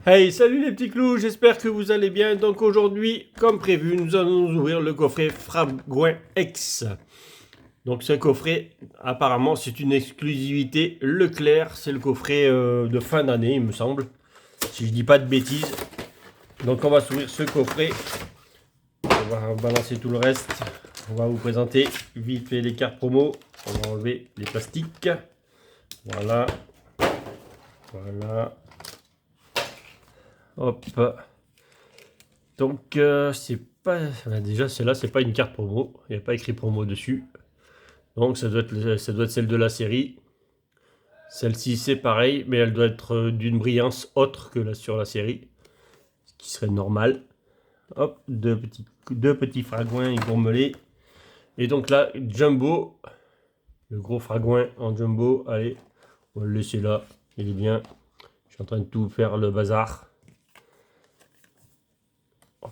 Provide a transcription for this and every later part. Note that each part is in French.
Hey, salut les petits clous, j'espère que vous allez bien. Donc aujourd'hui, comme prévu, nous allons ouvrir le coffret Fragouin X. Donc ce coffret, apparemment, c'est une exclusivité Leclerc. C'est le coffret de fin d'année, il me semble, si je dis pas de bêtises. Donc on va s'ouvrir ce coffret. On va balancer tout le reste. On va vous présenter vite fait les cartes promo. On va enlever les plastiques. Voilà. Voilà. Hop. Donc c'est pas. Déjà celle-là c'est pas une carte promo. Il n'y a pas écrit promo dessus. Donc ça doit être celle de la série. Celle-ci c'est pareil, mais elle doit être d'une brillance autre que sur la série. Ce qui serait normal. Hop, deux petits fragouins gourmelés. Et donc là, Jumbo. Le gros fragouin en Jumbo. Allez, on va le laisser là. Il est bien. Je suis en train de tout faire le bazar.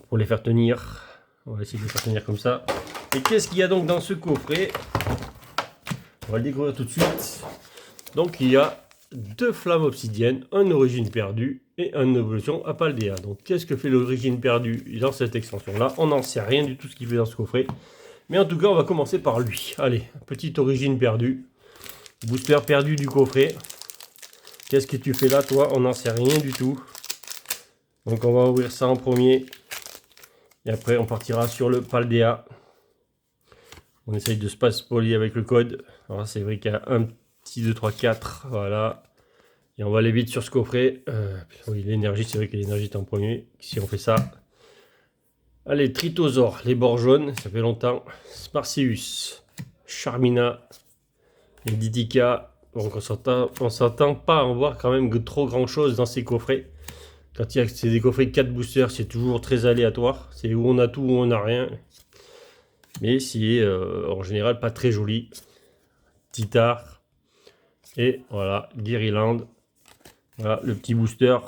Pour les faire tenir. On va essayer de les faire tenir comme ça. Et qu'est-ce qu'il y a donc dans ce coffret? On va le découvrir tout de suite. Donc il y a deux flammes obsidiennes, un origine perdue et un évolution à Paldea. Donc qu'est-ce que fait l'origine perdue dans cette extension là? On n'en sait rien du tout ce qu'il fait dans ce coffret. Mais en tout cas on va commencer par lui. Allez, petite origine perdue. Booster perdu du coffret. Qu'est-ce que tu fais là toi? On n'en sait rien du tout. Donc on va ouvrir ça en premier. Et après on partira sur le Paldea. On essaye de se pas spoiler avec le code. Alors c'est vrai qu'il y a un petit 2, 3, 4. Voilà. Et on va aller vite sur ce coffret. Oui, l'énergie, c'est vrai que l'énergie est en premier. Si on fait ça. Allez, Tritosaur, les bords jaunes, ça fait longtemps. Sparcius, Charmina, et Didica. Donc on s'entend pas à en voir quand même trop grand chose dans ces coffrets. Quand c'est des coffrets 4 boosters, c'est toujours très aléatoire. C'est où on a tout, où on n'a rien. Mais c'est en général pas très joli. Titar. Et voilà, Guerryland. Voilà le petit booster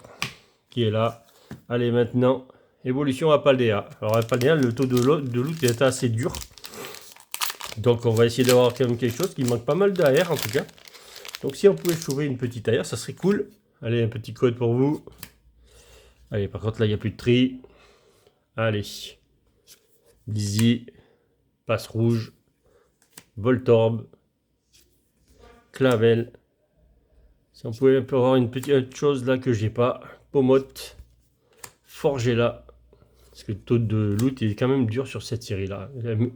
qui est là. Allez maintenant, évolution à Paldea. Alors à Paldea, le taux de loot est assez dur. Donc on va essayer d'avoir quand même quelque chose qui manque pas mal d'air en tout cas. Donc si on pouvait trouver une petite air, ça serait cool. Allez, un petit code pour vous. Allez, par contre là, il n'y a plus de tri. Allez. Dizzy, Passe Rouge, Voltorb, Clavel. Si on pouvait un peu avoir une petite chose là que j'ai pas. Pomote, Forgella. Parce que le taux de loot est quand même dur sur cette série là.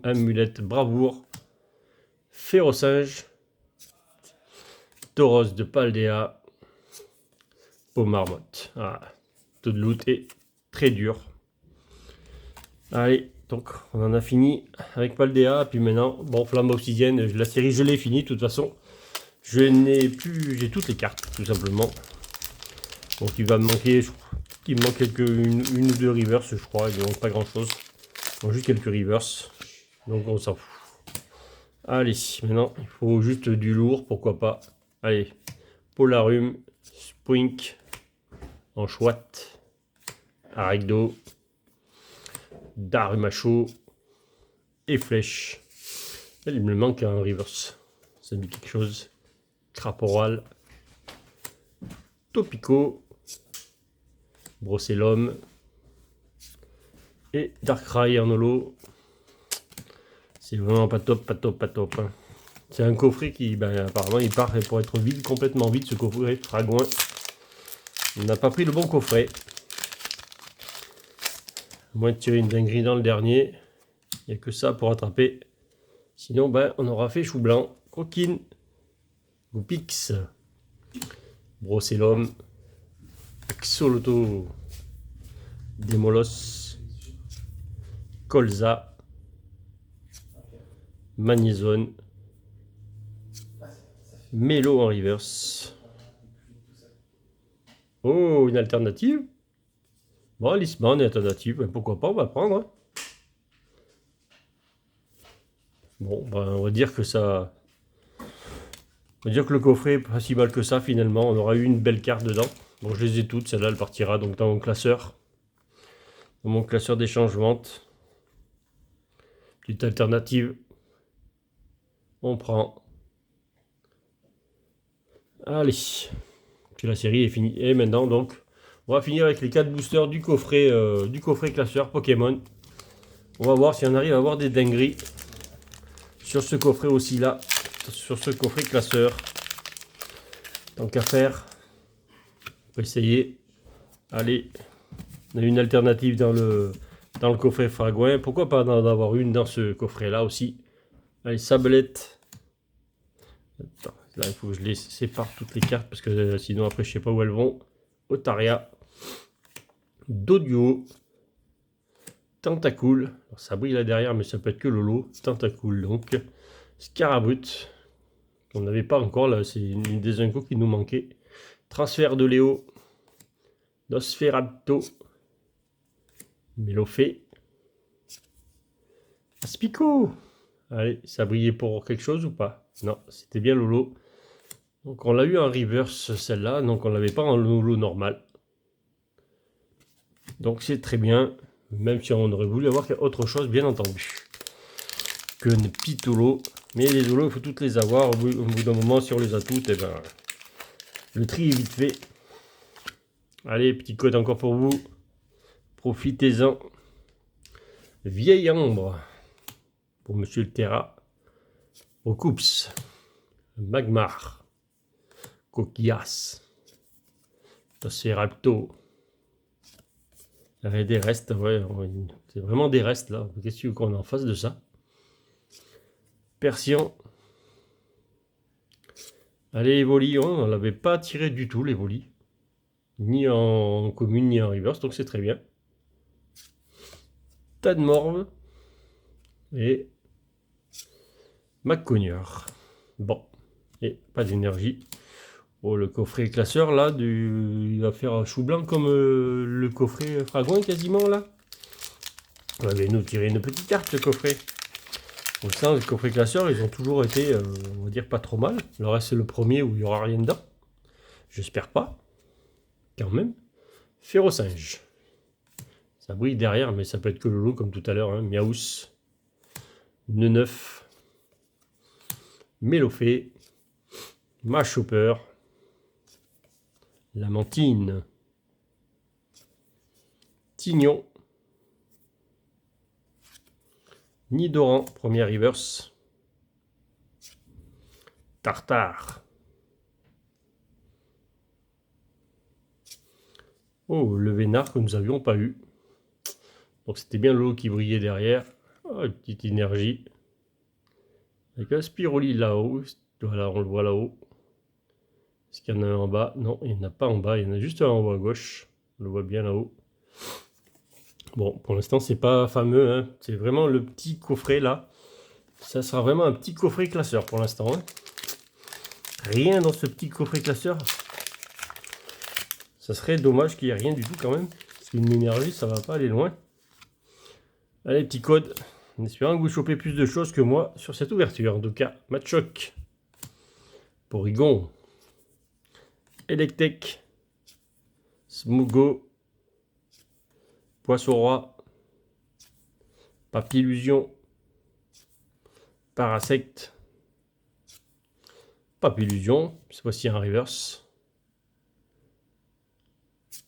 Amulette, Bravoure, Férocinge, Tauros de Paldea, Marmotte. Ah, taux de loot est très dur. Allez, donc on en a fini avec Paldea. Puis maintenant, bon, Flamme Obsidienne, la série je l'ai fini de toute façon. Je n'ai plus, j'ai toutes les cartes tout simplement. Donc il va me manquer, il me manque une ou deux reverse, je crois. Il ne manque pas grand chose. Donc juste quelques reverse. Donc on s'en fout. Allez, maintenant il faut juste du lourd, pourquoi pas. Allez, Polarum, Spoink, Anchouette, Arigdo, Darumacho et Flèche. Il me manque un reverse. Ça me dit quelque chose. Craporal, Topico, Brossellum et Darkrai en holo. C'est vraiment pas top, pas top, pas top. Hein. C'est un coffret qui, apparemment, il part pour être vide, complètement vide. Ce coffret Fragouin. On n'a pas pris le bon coffret. À moins de tirer une dinguerie dans le dernier. Il n'y a que ça pour attraper. Sinon, on aura fait chou blanc. Coquine. Goupix. Brossellum. Axoloto. Démolos. Colza. Magnézone. Mélo en reverse. Oh, une alternative. Bon, Lisman, une alternative. Pourquoi pas, on va prendre. Bon, on va dire que ça... On va dire que le coffret est pas si mal que ça, finalement. On aura eu une belle carte dedans. Bon, je les ai toutes. Celle-là, elle partira donc dans mon classeur. Dans mon classeur d'échange-vente. Petite alternative. On prend. Allez. Puis la série est finie. Et maintenant, donc, On va finir avec les 4 boosters du coffret classeur Pokémon. On va voir si on arrive à avoir des dingueries sur ce coffret aussi là, sur ce coffret classeur. Tant qu'à faire, on va essayer. Allez, on a une alternative dans le coffret Fragouin. Pourquoi pas en avoir une dans ce coffret là aussi. Allez, Sablette. Attends, là il faut que je les sépare toutes les cartes parce que sinon après je sais pas où elles vont. Otaria. Doduo. Tentacool. Alors, ça brille là derrière, mais ça peut être que Lolo. Tentacool donc. Scarabrut. On n'avait pas encore là, c'est une des incos qui nous manquait. Transfert de Léo. Nosferatu. Mélofée. Aspico. Allez, ça brillait pour quelque chose ou pas? Non, c'était bien Lolo. Donc on l'a eu en reverse celle-là, donc on l'avait pas en Lolo normal. Donc c'est très bien, même si on aurait voulu avoir autre chose bien entendu que une petite Lolo. Mais les Lolo, il faut toutes les avoir. Au bout d'un moment, si on les a toutes, et ben, le tri est vite fait. Allez, petit code encore pour vous. Profitez-en. Vieille Ambre. Pour Monsieur le Terra. Recoups. Magmar. Coquillas. Nosferatu. Il y avait des restes, ouais. C'est vraiment des restes là. Qu'est-ce qu'on a en face de ça? Persian. Allez, Evoli, on ne l'avait pas tiré du tout, les Evoli. Ni en commune, ni en reverse, donc c'est très bien. Tadmorve. Et McCogneur. Bon. Et pas d'énergie. Oh, le coffret classeur, là, il va faire chou blanc comme le coffret Fragouin, quasiment, là. On va nous tirer une petite carte, le coffret. Pour l'instant, les coffrets classeurs, ils ont toujours été, on va dire, pas trop mal. Le reste, c'est le premier où il n'y aura rien dedans. J'espère pas. Quand même. Férocinge. Ça brille derrière, mais ça peut être que Lolo, comme tout à l'heure. Hein. Miaous. Neneuf. Mélofée. Machopper. Lamentine. Tignon. Nidoran, première reverse. Tartare. Oh, le Vénard que nous n'avions pas eu. Donc c'était bien l'eau qui brillait derrière. Oh, une petite énergie. Avec un Spiroli là-haut. Voilà, on le voit là-haut. Est-ce qu'il y en a un en bas? Non, il n'y en a pas en bas. Il y en a juste un en haut à gauche. On le voit bien là-haut. Bon, pour l'instant, c'est pas fameux. Hein. C'est vraiment le petit coffret là. Ça sera vraiment un petit coffret classeur pour l'instant. Hein. Rien dans ce petit coffret classeur. Ça serait dommage qu'il n'y ait rien du tout quand même. Parce qu'une énergie, ça va pas aller loin. Allez, petit code. En espérant que vous chopez plus de choses que moi sur cette ouverture. En tout cas, Machoc. Porygon. Electek. Smogo. Poisson-roi. Papillusion. Parasect. Papillusion. Cette fois-ci en reverse.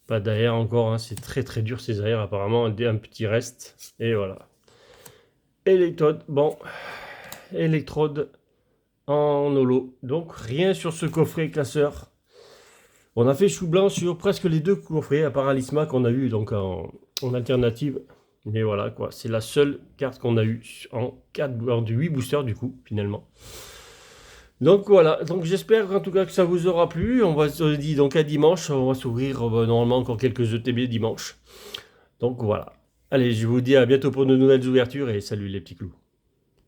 Pas d'air encore. Hein. C'est très très dur ces aires. Apparemment, un petit reste. Et voilà. Électrode. Bon. Électrode en holo. Donc rien sur ce coffret classeur. On a fait chou blanc sur presque les deux coffrets. À part Alisma qu'on a eu donc en alternative. Mais voilà quoi, c'est la seule carte qu'on a eu en 8 boosters du coup, finalement. Donc voilà, donc j'espère en tout cas que ça vous aura plu. On va se dire donc à dimanche, on va s'ouvrir normalement encore quelques ETB dimanche. Donc voilà. Allez, je vous dis à bientôt pour de nouvelles ouvertures et salut les petits clous.